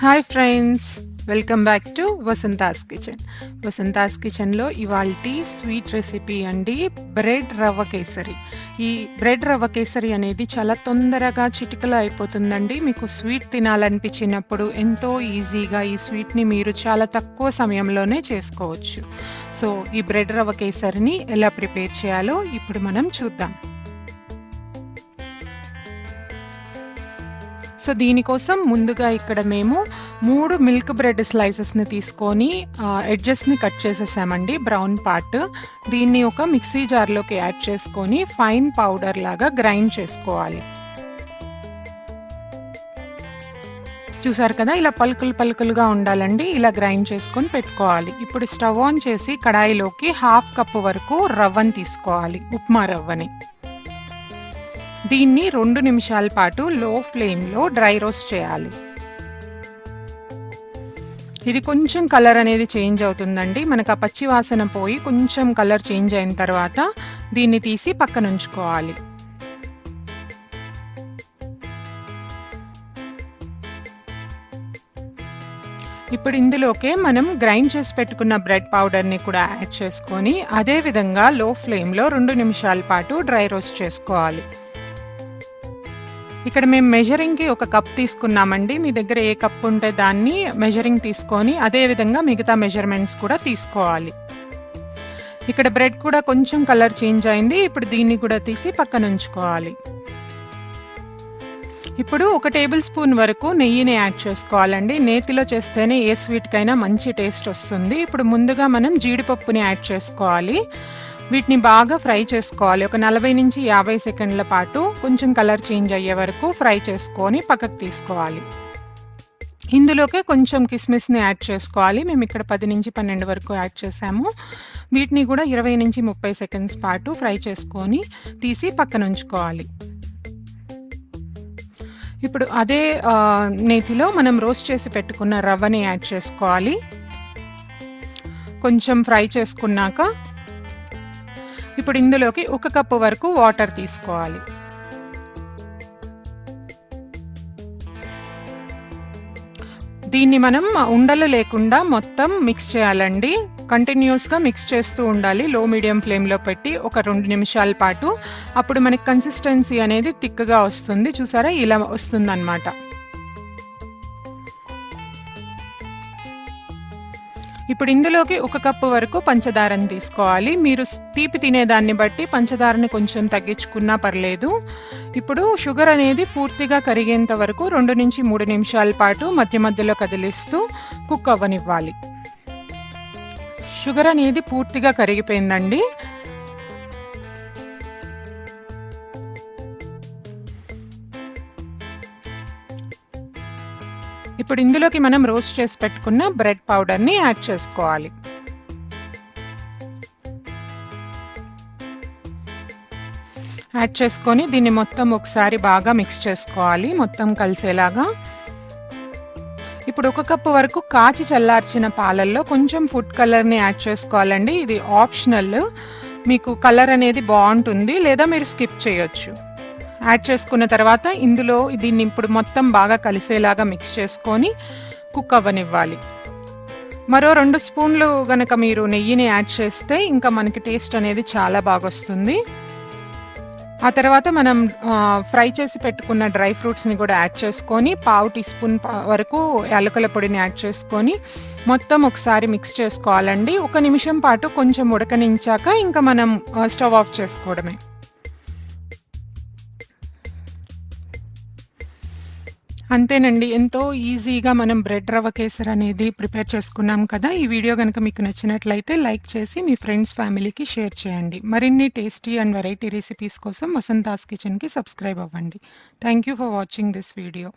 Hi friends, welcome back to Vasantha's kitchen. Vasantha's కిచెన్లో ఇవాల్టి sweet recipe అండి, బ్రెడ్ రవ్వ కేసరి. ఈ బ్రెడ్ రవ్వ కేసరి అనేది చాలా తొందరగా చిటికలో అయిపోతుందండి. మీకు స్వీట్ తినాలనిపించినప్పుడు ఎంతో ఈజీగా ఈ స్వీట్ని మీరు చాలా తక్కువ సమయంలోనే చేసుకోవచ్చు. సో ఈ బ్రెడ్ రవ్వ కేసరిని ఎలా ప్రిపేర్ చేయాలో ఇప్పుడు మనం చూద్దాం. సో దీనికోసం ముందుగా ఇక్కడ మేము 3 మిల్క్ బ్రెడ్ స్లైసెస్ని తీసుకొని ఎడ్జెస్ని కట్ చేసేసామండి, బ్రౌన్ పార్ట్. దీన్ని ఒక మిక్సీ జార్లోకి యాడ్ చేసుకొని ఫైన్ పౌడర్ లాగా గ్రైండ్ చేసుకోవాలి. చూసారు కదా, ఇలా పలుకులుగా ఉండాలండి. ఇలా గ్రైండ్ చేసుకొని పెట్టుకోవాలి. ఇప్పుడు స్టవ్ ఆన్ చేసి కడాయిలోకి 1/2 కప్పు వరకు రవ్వని తీసుకోవాలి, ఉప్మా రవ్వని. దీన్ని 2 నిమిషాల పాటు లో ఫ్లేమ్లో డ్రై రోస్ట్ చేయాలి. ఇది కొంచెం కలర్ అనేది చేంజ్ అవుతుందండి. మనకు ఆ పచ్చి వాసన పోయి కొంచెం కలర్ చేంజ్ అయిన తర్వాత దీన్ని తీసి పక్కన ఉంచుకోవాలి. ఇప్పుడు ఇందులోకే మనం గ్రైండ్ చేసి పెట్టుకున్న బ్రెడ్ పౌడర్ని కూడా యాడ్ చేసుకొని అదే విధంగా లో ఫ్లేమ్లో 2 నిమిషాల పాటు డ్రై రోస్ట్ చేసుకోవాలి. ఇక్కడ మేము మెజరింగ్కి 1 కప్ తీసుకున్నామండి. మీ దగ్గర ఏ కప్ ఉంటే దాన్ని మెజరింగ్ తీసుకొని అదే విధంగా మిగతా మెజర్మెంట్స్ కూడా తీసుకోవాలి. ఇక్కడ బ్రెడ్ కూడా కొంచెం కలర్ చేంజ్ అయింది. ఇప్పుడు దీన్ని కూడా తీసి పక్కన ఉంచుకోవాలి. ఇప్పుడు 1 టేబుల్ స్పూన్ వరకు నెయ్యిని యాడ్ చేసుకోవాలండి. నేతిలో చేస్తేనే ఏ స్వీట్కైనా మంచి టేస్ట్ వస్తుంది. ఇప్పుడు ముందుగా మనం జీడిపప్పుని యాడ్ చేసుకోవాలి. వీటిని బాగా ఫ్రై చేసుకోవాలి. ఒక 40 నుంచి 50 సెకండ్ల పాటు కొంచెం కలర్ చేంజ్ అయ్యే వరకు ఫ్రై చేసుకొని పక్కకు తీసుకోవాలి. ఇందులోకే కొంచెం కిస్మిస్ని యాడ్ చేసుకోవాలి. మేము ఇక్కడ 10 నుంచి 12 వరకు యాడ్ చేసాము. వీటిని కూడా 20 నుంచి 30 సెకండ్స్ పాటు ఫ్రై చేసుకొని తీసి పక్కన ఉంచుకోవాలి. ఇప్పుడు అదే నేతిలో మనం రోస్ట్ చేసి పెట్టుకున్న రవ్వని యాడ్ చేసుకోవాలి. కొంచెం ఫ్రై చేసుకున్నాక ఇప్పుడు ఇందులోకి 1 కప్పు వరకు వాటర్ తీసుకోవాలి. దీన్ని మనం ఉండలు లేకుండా మొత్తం మిక్స్ చేయాలండి. కంటిన్యూస్గా మిక్స్ చేస్తూ ఉండాలి. లో మీడియం ఫ్లేమ్లో పెట్టి ఒక 2 నిమిషాల పాటు. అప్పుడు మనకి కన్సిస్టెన్సీ అనేది థిక్గా వస్తుంది. చూసారా, ఇలా వస్తుంది అన్నమాట. ఇప్పుడు ఇందులోకి 1 కప్పు వరకు పంచదారని తీసుకోవాలి. మీరు తీపి తినేదాన్ని బట్టి పంచదారని కొంచెం తగ్గించుకున్నా పర్లేదు. ఇప్పుడు షుగర్ అనేది పూర్తిగా కరిగేంత వరకు 2 నుంచి 3 నిమిషాల పాటు మధ్య మధ్యలో కదిలిస్తూ కుక్ అవ్వనివ్వాలి. షుగర్ అనేది పూర్తిగా కరిగిపోయిందండి. ఇప్పుడు ఇందులోకి మనం రోస్ట్ చేసి పెట్టుకున్న బ్రెడ్ పౌడర్ని యాడ్ చేసుకోవాలి. యాడ్ చేసుకొని దీన్ని మొత్తం ఒకసారి బాగా మిక్స్ చేసుకోవాలి, మొత్తం కలిసేలాగా. ఇప్పుడు 1 కప్పు వరకు కాచి చల్లార్చిన పాలల్లో కొంచెం ఫుడ్ కలర్ని యాడ్ చేసుకోవాలండి. ఇది ఆప్షనల్. మీకు కలర్ అనేది బాగుంటుంది, లేదా మీరు స్కిప్ చేయొచ్చు. యాడ్ చేసుకున్న తర్వాత ఇందులో దీన్ని ఇప్పుడు మొత్తం బాగా కలిసేలాగా మిక్స్ చేసుకొని కుక్ అవ్వనివ్వాలి. మరో 2 స్పూన్లు గనక మీరు నెయ్యిని యాడ్ చేస్తే ఇంకా మనకి టేస్ట్ అనేది చాలా బాగా వస్తుంది. ఆ తర్వాత మనం ఫ్రై చేసి పెట్టుకున్న డ్రై ఫ్రూట్స్ని కూడా యాడ్ చేసుకొని 1/2 టీ స్పూన్ వరకు యాలకుల పొడిని యాడ్ చేసుకొని మొత్తం ఒకసారి మిక్స్ చేసుకోవాలండి. 1 నిమిషం పాటు కొంచెం ఉడకనించాక ఇంకా మనం స్టవ్ ఆఫ్ చేసుకోవడమే. అంతేనండి, ఎంతో ఈజీగా మనం బ్రెడ్ రవ్వ కేసరి అనేది ప్రిపేర్ చేసుకున్నాం కదా. ఈ వీడియో కనుక మీకు నచ్చినట్లయితే లైక్ చేసి మీ ఫ్రెండ్స్, ఫ్యామిలీకి షేర్ చేయండి. మరిన్ని టేస్టీ అండ్ వెరైటీ రెసిపీస్ కోసం వసంతాస్ కిచెన్కి సబ్స్క్రైబ్ అవ్వండి. Thank you for watching this video.